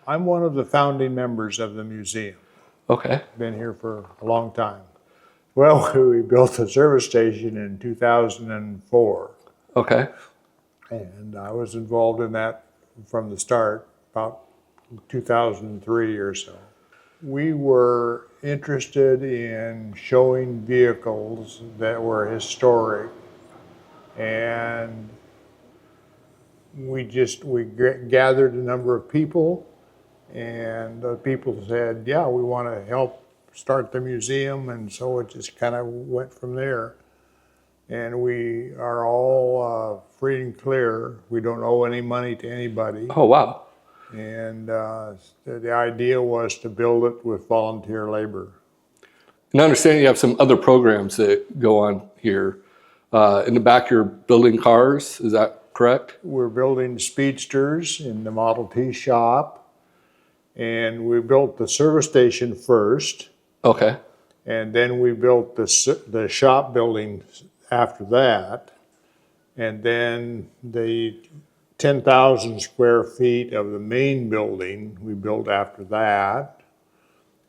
I'm one of the founding members of the museum. Okay. Been here for a long time. Well, we built a service station in 2004, Okay. and I was involved in that from the start, about 2003 or so. We were interested in showing vehicles that were historic, and we gathered a number of people, and the people said, yeah, we want to help start the museum, and so it just kind of went from there. And we are all free and clear. We don't owe any money to anybody. Oh, wow. And the idea was to build it with volunteer labor. And I understand you have some other programs that go on here. In the back, you're building cars. Is that correct? We're building speedsters in the Model T shop. And we built the service station first. Okay. And then we built the shop building after that. And then the 10,000 square feet of the main building we built after that.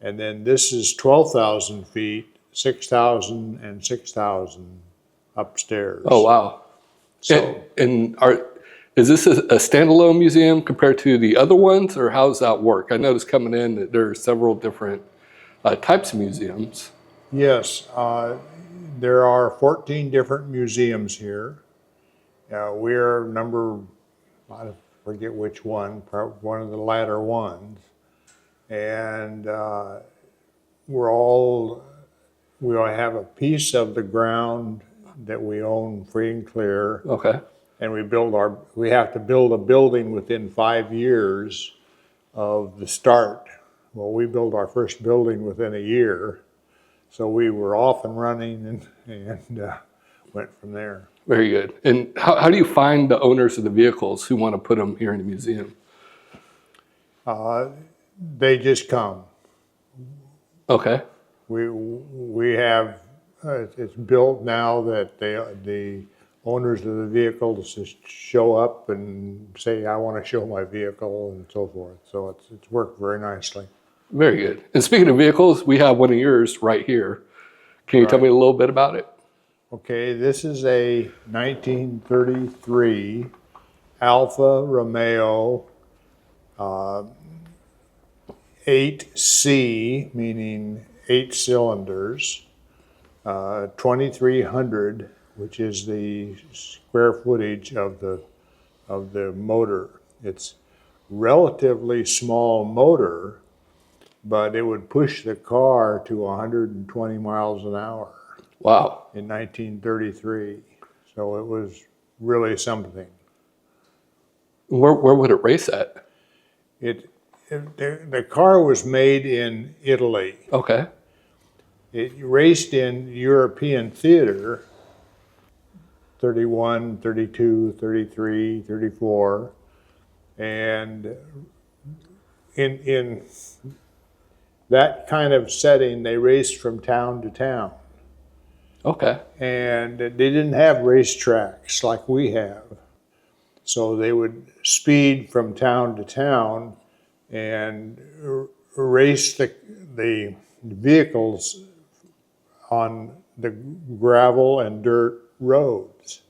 And then this is 12,000 feet, 6,000 and 6,000 upstairs. Oh, wow. So, Is this a standalone museum compared to the other ones, or how does that work? I noticed coming in that there are several different types of museums. yes, there are 14 different museums here. We're number, I forget which one, probably one of the latter ones. And we all have a piece of the ground that we own free and clear. Okay. And we have to build a building within 5 years of the start. Well, we built our first building within a year, so we were off and running and went from there. Very good. And how do you find the owners of the vehicles who want to put them here in the museum? They just come. Okay. We have it's built now that the owners of the vehicles just show up and say, I want to show my vehicle, and so forth. So it's worked very nicely. Very good. And speaking of vehicles, we have one of yours right here. Can you tell me a little bit about it? Okay, this is a 1933 Alpha Romeo 8C, meaning 8 cylinders, 2,300, which is the square footage of the motor. It's relatively small motor, but it would push the car to 120 miles an hour. Wow. In 1933. So it was really something. Where would it race at? The car was made in Italy. Okay. It raced in European theater, 31, 32, 33, 34. And in that kind of setting, they raced from town to town. Okay. And they didn't have racetracks like we have. So they would speed from town to town and race the vehicles on the gravel and dirt roads.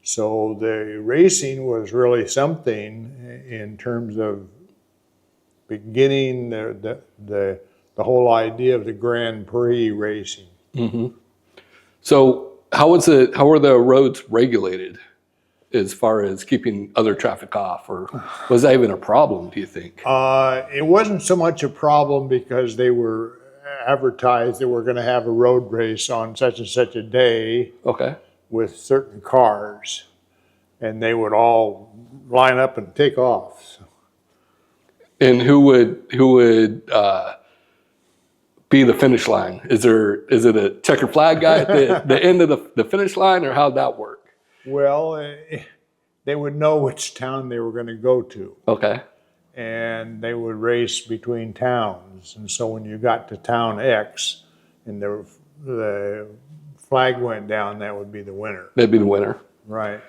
So the racing was really something in terms of beginning the whole idea of the Grand Prix racing. Mm-hmm. So how were the roads regulated as far as keeping other traffic off, or was that even a problem, do you think? It wasn't so much a problem because they were advertised that we're going to have a road race on such and such a day. Okay. With certain cars, and they would all line up and take off. And who would be the finish line? Is it a checkered flag guy at the end of the finish line, or how'd that work? Well, they would know which town they were going to go to. Okay. And they would race between towns. And so when you got to town X and the flag went down, that would be the winner. That'd be the winner. Right.